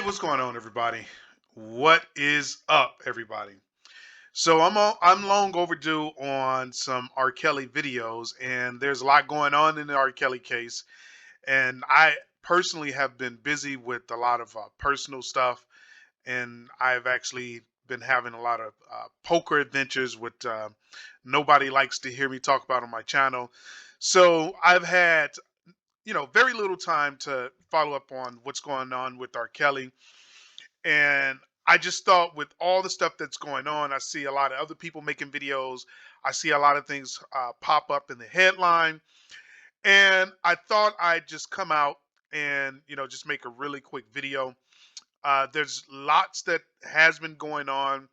What's going on, everybody? What is up, everybody? So I'm long overdue on some R. Kelly videos, and there's a lot going on in the R. Kelly case. And I personally have been busy with a lot of personal stuff, and I've actually been having a lot of poker adventures, which nobody likes to hear me talk about on my channel. So I've had very little time to follow up on what's going on with R. Kelly. And I just thought, with all the stuff that's going on, I see a lot of other people making videos. I see a lot of things pop up in the headline. And I thought I'd just come out and, just make a really quick video. There's lots that has been going on,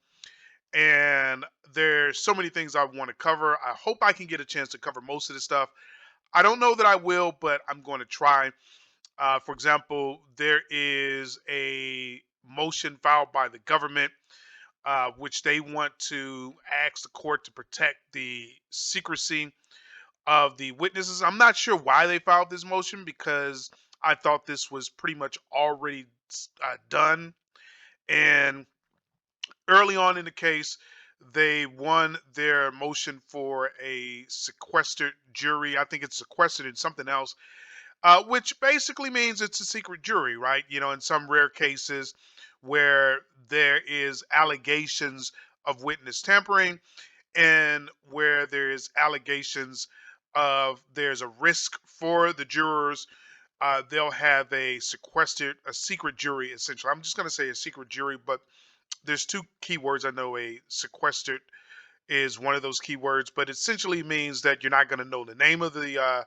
and there's so many things I want to cover. I hope I can get a chance to cover most of this stuff. I don't know that I will, but I'm going to try. For example, there is a motion filed by the government, which they want to ask the court to protect the secrecy of the witnesses. I'm not sure why they filed this motion, because I thought this was pretty much already done. And early on in the case, they won their motion for a sequestered jury. I think it's sequestered in something else, which basically means it's a secret jury, right? In some rare cases where there is allegations of witness tampering, and where there is allegations of there's a risk for the jurors, they'll have a secret jury, essentially. I'm just going to say a secret jury, but there's two keywords. I know a sequestered is one of those keywords, but essentially means that you're not going to know the name of the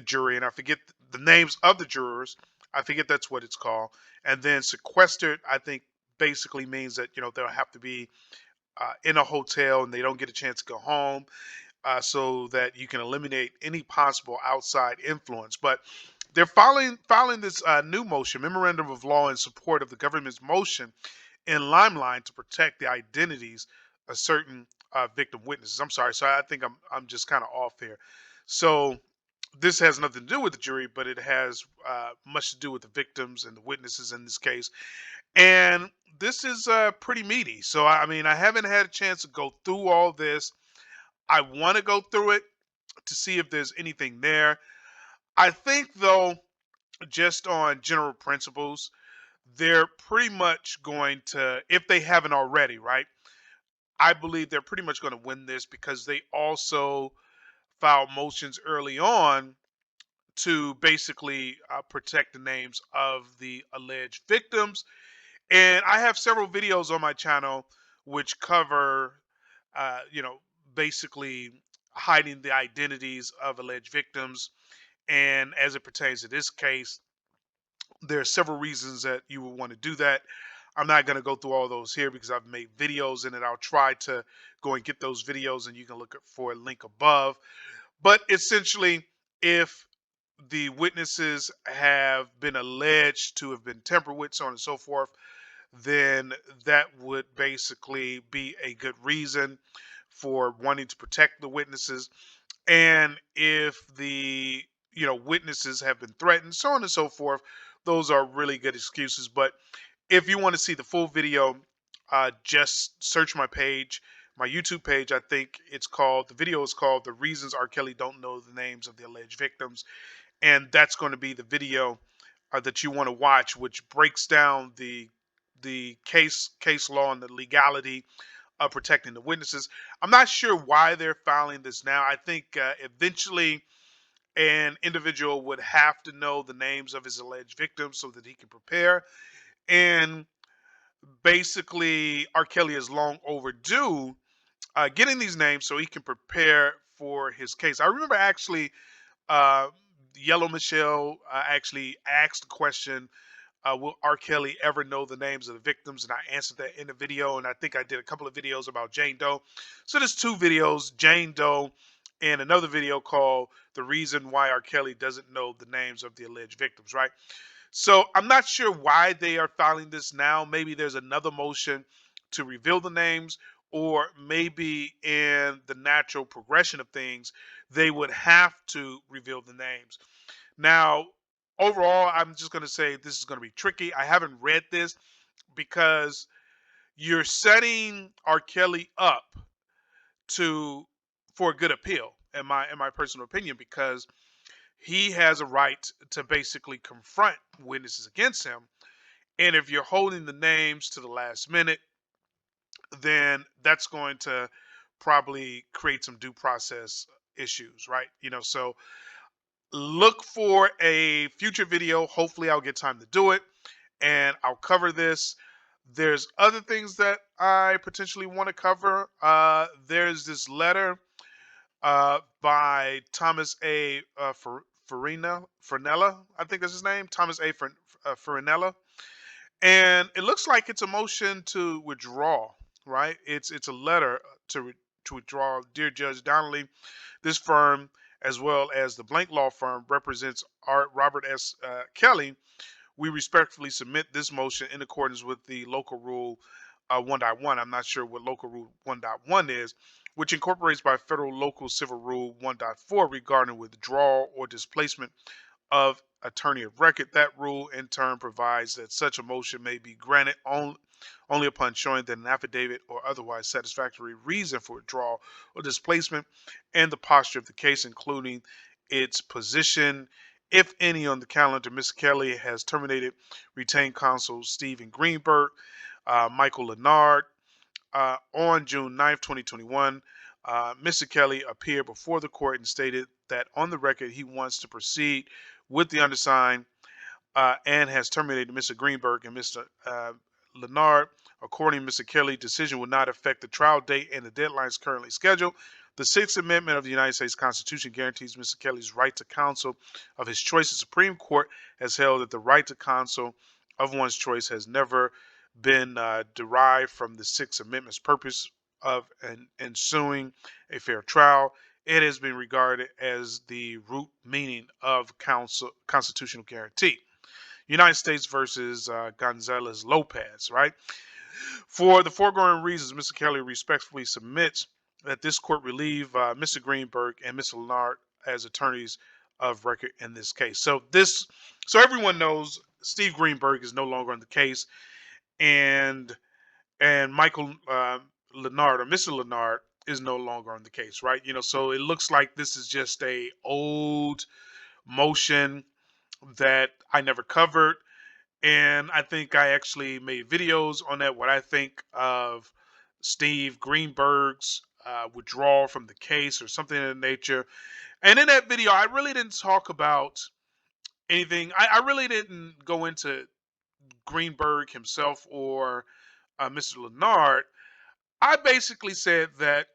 jury, and I forget the names of the jurors. I forget that's what it's called. And then sequestered, I think, basically means that they'll have to be in a hotel, and they don't get a chance to go home, so that you can eliminate any possible outside influence. But they're filing this new motion, memorandum of law, in support of the government's motion in Limelight to protect the identities of certain victim witnesses. I'm sorry, so I think I'm just kind of off here. So this has nothing to do with the jury, but it has much to do with the victims and the witnesses in this case. And this is pretty meaty. So I mean, I haven't had a chance to go through all this. I want to go through it to see if there's anything there. I think, though, just on general principles, they're pretty much going to, if they haven't already, right? I believe they're pretty much going to win this, because they also filed motions early on to basically protect the names of the alleged victims. And I have several videos on my channel which cover, uh, you know, basically hiding the identities of alleged victims. And as it pertains to this case, there are several reasons that you would want to do that. I'm not going to go through all those here, because I've made videos in it. I'll try to go and get those videos, and you can look for a link above. But essentially, if the witnesses have been alleged to have been tampered with, so on and so forth, then that would basically be a good reason for wanting to protect the witnesses. And if the witnesses have been threatened, so on and so forth, those are really good excuses. But if you want to see the full video, just search my page, my YouTube page. I think the video is called "The Reasons R. Kelly Don't Know the Names of the Alleged Victims," and that's going to be the video that you want to watch, which breaks down the case law and the legality of protecting the witnesses. I'm not sure why they're filing this now. I think eventually an individual would have to know the names of his alleged victims so that he can prepare. And basically, R. Kelly is long overdue getting these names so he can prepare for his case. I remember actually, uh, Yellow Michelle actually asked the question, will R. Kelly ever know the names of the victims? And I answered that in the video. And I think I did a couple of videos about Jane Doe. So there's two videos, Jane Doe and another video called "The Reason Why R. Kelly Doesn't Know the Names of the Alleged Victims," right? So I'm not sure why they are filing this now. Maybe there's another motion to reveal the names, or maybe in the natural progression of things, they would have to reveal the names. Now, overall, I'm just going to say this is going to be tricky. I haven't read this because you're setting R. Kelly up to for a good appeal, in my personal opinion, because he has a right to basically confront witnesses against him. And if you're holding the names to the last minute, then that's going to probably create some due process issues, right? So look for a future video. Hopefully, I'll get time to do it and I'll cover this. There's other things that I potentially want to cover. There's this letter by Thomas A. Fernella, I think that's his name, Thomas A. Fernella, and it looks like it's a motion to withdraw. Right? It's a letter to withdraw. Dear Judge Donnelly, this firm, as well as the Blank Law Firm, represents Art Robert S. Kelly. We respectfully submit this motion in accordance with the local rule 1.1. I'm not sure what local rule 1.1 is, which incorporates by federal local civil rule 1.4 regarding withdrawal or displacement of attorney of record. That rule in turn provides that such a motion may be granted only upon showing that an affidavit or otherwise satisfactory reason for withdrawal or displacement and the posture of the case, including its position, if any, on the calendar. Mr. Kelly has terminated retained counsel Stephen Greenberg, Michael Lennard, on June 9th, 2021. Mr. Kelly appeared before the court and stated that on the record he wants to proceed with the undersigned and has terminated Mr. Greenberg and Mr. Lennard. According to Mr. Kelly's decision will not affect the trial date and the deadlines currently scheduled. The Sixth Amendment of the United States Constitution guarantees Mr. Kelly's right to counsel of his choice. The Supreme Court has held that the right to counsel of one's choice has never been derived from the Sixth Amendment's purpose of ensuing a fair trial. It has been regarded as the root meaning of constitutional guarantee. United States versus Gonzalez Lopez, right? For the foregoing reasons, Mr. Kelly respectfully submits that this court relieve Mr. Greenberg and Mr. Lennard as attorneys of record in this case. So everyone knows Steve Greenberg is no longer on the case, and Michael Lennard or Mr. Lennard is no longer on the case, right? So it looks like this is just a old motion that I never covered. And I think I actually made videos on that, what I think of Steve Greenberg's withdrawal from the case or something of that nature. And in that video, I really didn't talk about anything. I really didn't go into Greenberg himself or Mr. Lennard. I basically said that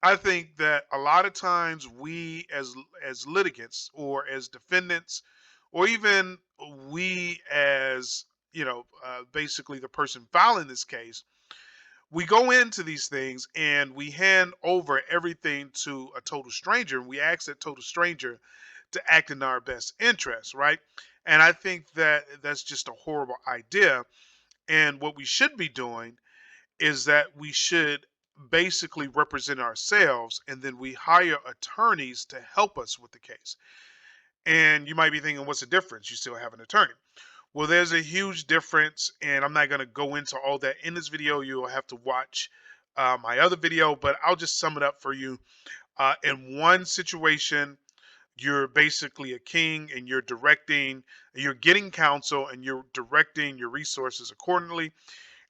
I think that a lot of times we as litigants or as defendants or even we as basically the person filing this case, we go into these things and we hand over everything to a total stranger and we ask that total stranger to act in our best interest, right? And I think that that's just a horrible idea. And what we should be doing is that we should basically represent ourselves and then we hire attorneys to help us with the case. And you might be thinking, what's the difference? You still have an attorney. Well, there's a huge difference, and I'm not going to go into all that in this video. You'll have to watch my other video, but I'll just sum it up for you. In one situation, you're basically a king and you're getting counsel and you're directing your resources accordingly.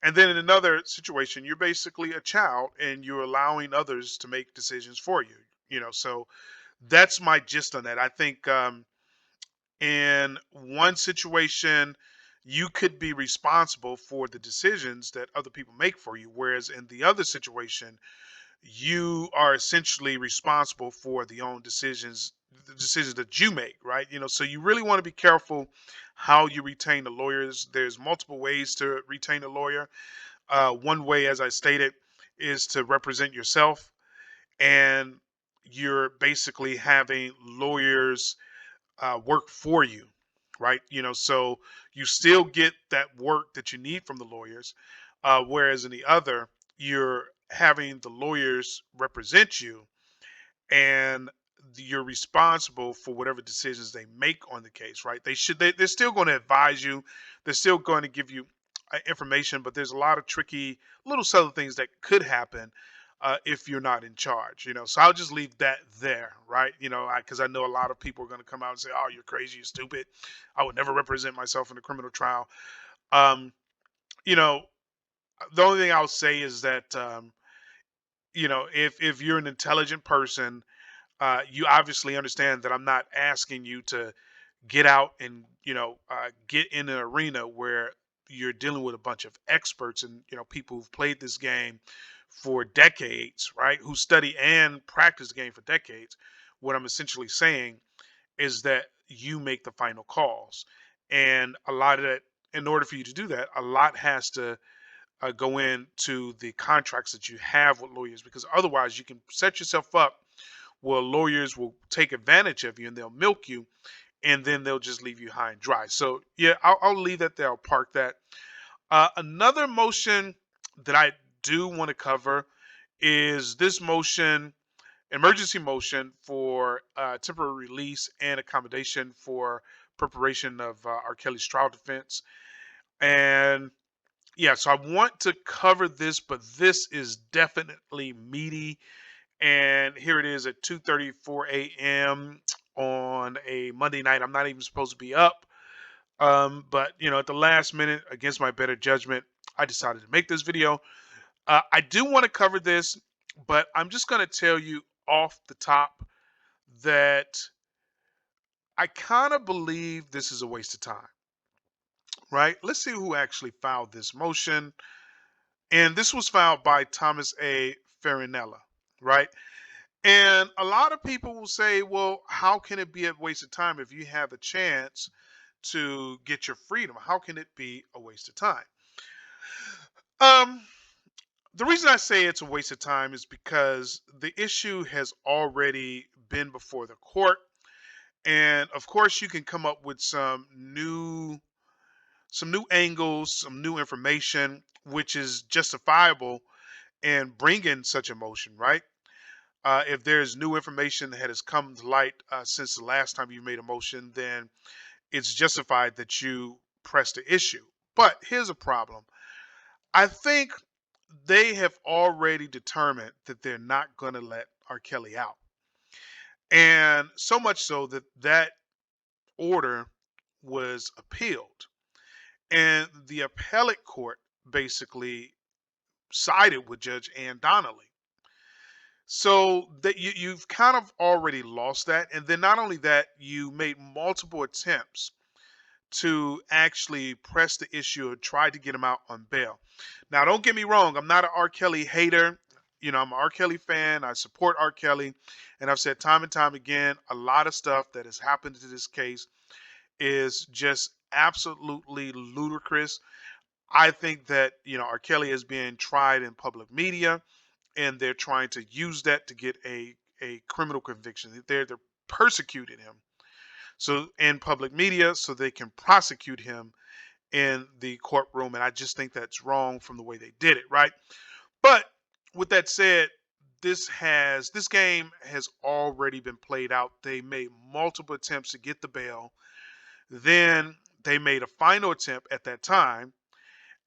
And then in another situation, you're basically a child and you're allowing others to make decisions for you. So that's my gist on that. I think in one situation, you could be responsible for the decisions that other people make for you, whereas in the other situation, you are essentially responsible for the decisions that you make, right? So you really want to be careful how you retain the lawyers. There's multiple ways to retain a lawyer. One way, as I stated, is to represent yourself, and you're basically having lawyers work for you, right? So you still get that work that you need from the lawyers, whereas in the other, you're having the lawyers represent you, and you're responsible for whatever decisions they make on the case, right? They're still going to advise you. They're still going to give you information, but there's a lot of tricky little subtle things that could happen if you're not in charge, so I'll just leave that there, right? Because I know a lot of people are going to come out and say, "Oh, you're crazy, you're stupid. I would never represent myself in a criminal trial." Um, you know, the only thing I'll say is that if you're an intelligent person, you obviously understand that I'm not asking you to get out and get in an arena where you're dealing with a bunch of experts and people who've played this game for decades, right? Who study and practice the game for decades. What I'm essentially saying is that you make the final calls, and a lot of that, in order for you to do that, a lot has to go into the contracts that you have with lawyers, because otherwise you can set yourself up where lawyers will take advantage of you and they'll milk you, and then they'll just leave you high and dry. So yeah, I'll leave that there. I'll park that. Another motion that I do want to cover is this motion, emergency motion for temporary release and accommodation for preparation of R. Kelly's trial defense. And yeah, so I want to cover this, but this is definitely meaty. And here it is at 2:34 a.m. on a Monday night. I'm not even supposed to be up. But at the last minute, against my better judgment, I decided to make this video. I do want to cover this, but I'm just going to tell you off the top that I kind of believe this is a waste of time, right? Let's see who actually filed this motion. And this was filed by Thomas A. Farinella, right? And a lot of people will say, well, how can it be a waste of time if you have a chance to get your freedom? How can it be a waste of time? Um, the reason I say it's a waste of time is because the issue has already been before the court. And of course, you can come up with some new angles, some new information, which is justifiable and bring in such a motion, right? If there's new information that has come to light since the last time you made a motion, then it's justified that you press the issue. But here's a problem. I think they have already determined that they're not going to let R. Kelly out. And so much so that that order was appealed. And the appellate court basically sided with Judge Ann Donnelly. So that you've kind of already lost that. And then not only that, you made multiple attempts to actually press the issue or try to get him out on bail. Now, don't get me wrong, I'm not an R. Kelly hater. I'm an R. Kelly fan. I support R. Kelly. And I've said time and time again, a lot of stuff that has happened to this case is just absolutely ludicrous. I think that, R. Kelly is being tried in public media, and they're trying to use that to get a criminal conviction. They're persecuting him so in public media so they can prosecute him in the courtroom. And I just think that's wrong from the way they did it, right? But with that said, this game has already been played out. They made multiple attempts to get the bail. Then they made a final attempt at that time,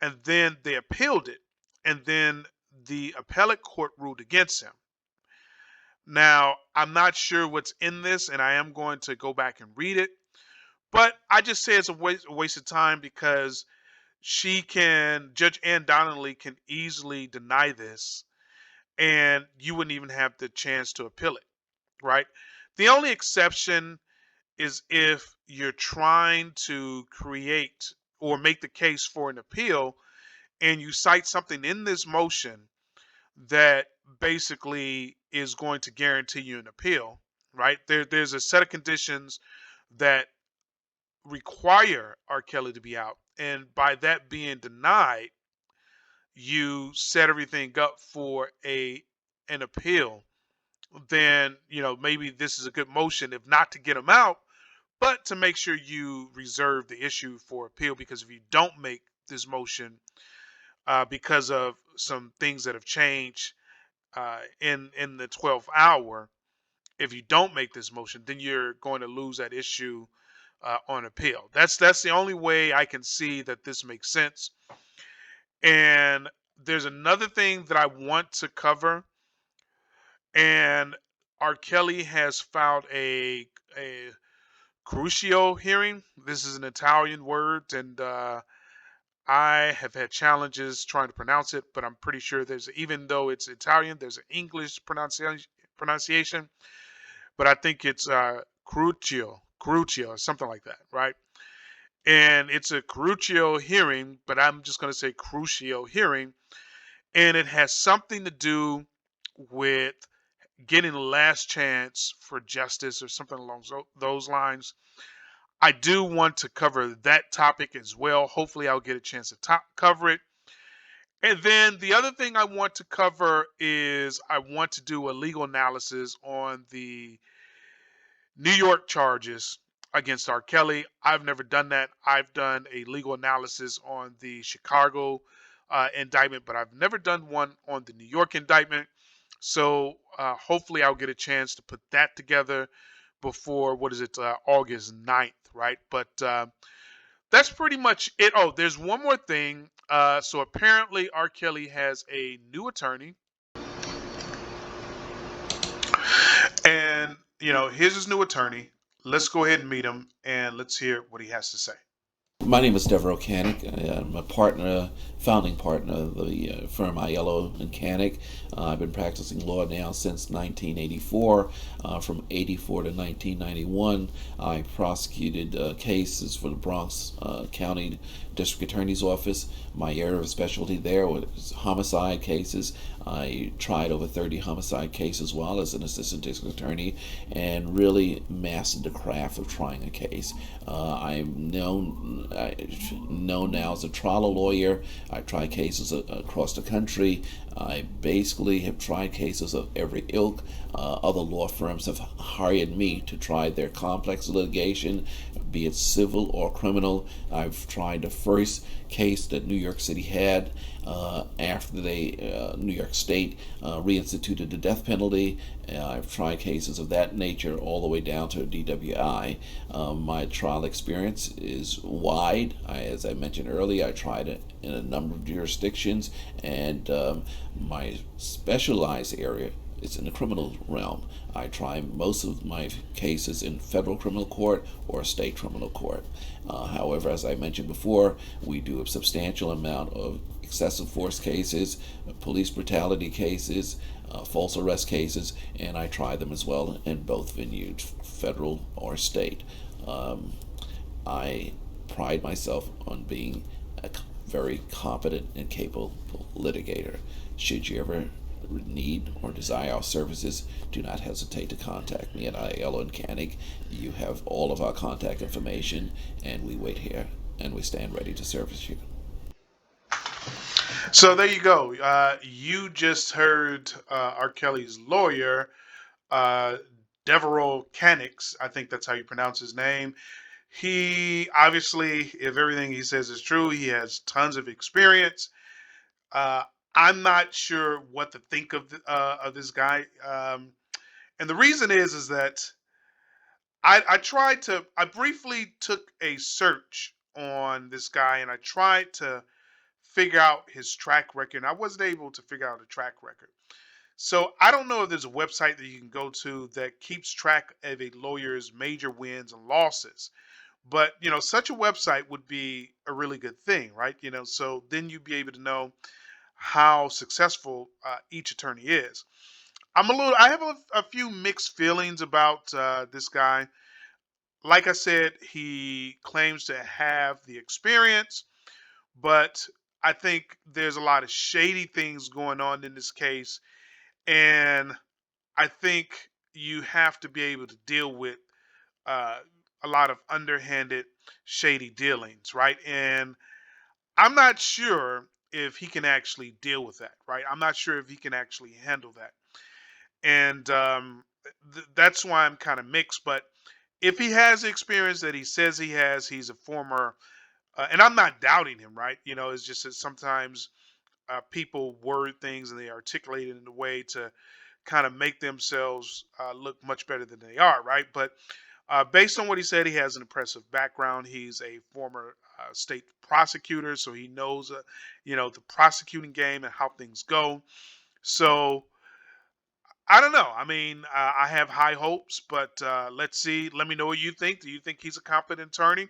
and then they appealed it. And then the appellate court ruled against him. Now, I'm not sure what's in this, and I am going to go back and read it. But I just say it's a waste of time because Judge Ann Donnelly can easily deny this, and you wouldn't even have the chance to appeal it, right? The only exception is if you're trying to create or make the case for an appeal and you cite something in this motion that basically is going to guarantee you an appeal, right? There's a set of conditions that require R. Kelly to be out. And by that being denied, you set everything up for an appeal. Then, maybe this is a good motion, if not to get him out, but to make sure you reserve the issue for appeal. Because if you don't make this motion, because of some things that have changed in the 12th hour, if you don't make this motion, then you're going to lose that issue on appeal. That's the only way I can see that this makes sense. And there's another thing that I want to cover, and R. Kelly has filed a crucio hearing. This is an Italian word, and I have had challenges trying to pronounce it, but I'm pretty sure even though it's Italian, there's an English pronunciation, but I think it's crucio, or something like that, right? And it's a crucio hearing, but I'm just going to say crucio hearing, and it has something to do with getting the last chance for justice or something along those lines. I do want to cover that topic as well. Hopefully, I'll get a chance to cover it. And then the other thing I want to cover is I want to do a legal analysis on the New York charges against R. Kelly. I've never done that. I've done a legal analysis on the Chicago indictment, but I've never done one on the New York indictment. So hopefully I'll get a chance to put that together before, what is it, August 9th, right? But that's pretty much it. Oh, there's one more thing. So apparently R. Kelly has a new attorney, and here's his new attorney. Let's go ahead and meet him, and let's hear what he has to say. My name is Rkelly. I'm a partner, founding partner of the firm Aiello and Canick. I've been practicing law now since 1984. From 84 to 1991, I prosecuted cases for the Bronx County District Attorney's Office. My area of specialty there was homicide cases. I tried over 30 homicide cases while as an assistant district attorney and really mastered the craft of trying a case. I'm known now as a trial lawyer. I try cases across the country. I basically have tried cases of every ilk. Other law firms have hired me to try their complex litigation, be it civil or criminal. I've tried the first case that New York City had after New York State reinstituted the death penalty. I've tried cases of that nature all the way down to DWI. My trial experience is wide. As I mentioned earlier, I tried it in a number of jurisdictions, and my specialized area is in the criminal realm. I try most of my cases in federal criminal court or state criminal court. However, as I mentioned before, we do a substantial amount of excessive force cases, police brutality cases, false arrest cases, and I try them as well in both venues, federal or state. I pride myself on being a very competent and capable litigator. Should you ever need or desire our services, do not hesitate to contact me at Aiello and Canick. You have all of our contact information, and we wait here and we stand ready to service you. So there you go. You just heard R. Kelly's lawyer, uh, Devereaux Cannix. I think that's how you pronounce his name. He obviously, if everything he says is true, he has tons of experience. Uh, I'm not sure what to think of this guy, and the reason is that I briefly took a search on this guy, and I tried to figure out his track record. And I wasn't able to figure out a track record. So I don't know if there's a website that you can go to that keeps track of a lawyer's major wins and losses. But such a website would be a really good thing, right? So then you'd be able to know how successful each attorney is. I have a few mixed feelings about this guy. Like I said, he claims to have the experience, but I think there's a lot of shady things going on in this case, and I think you have to be able to deal with uh, a lot of underhanded, shady dealings, right? And I'm not sure if he can actually deal with that, right? I'm not sure if he can actually handle that, and that's why I'm kind of mixed. But if he has the experience that he says he has, he's a former, and I'm not doubting him, right? It's just that sometimes people word things and they articulate it in a way to kind of make themselves look much better than they are, right? But based on what he said, he has an impressive background. He's a former state prosecutor, so he knows, the prosecuting game and how things go. So I don't know. I mean, I have high hopes, but let's see. Let me know what you think. Do you think he's a competent attorney?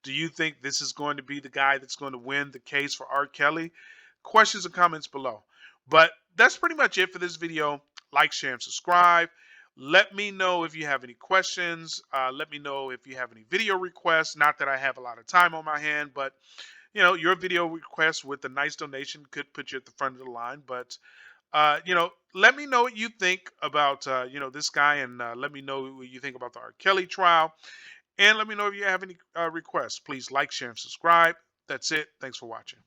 Do you think this is going to be the guy that's going to win the case for R. Kelly? Questions and comments below. But that's pretty much it for this video. Like, share, and subscribe. Let me know if you have any questions. Let me know if you have any video requests. Not that I have a lot of time on my hand, but your video request with a nice donation could put you at the front of the line. But let me know what you think about this guy, and let me know what you think about the R. Kelly trial, and let me know if you have any requests. Please like, share, and subscribe. That's it. Thanks for watching.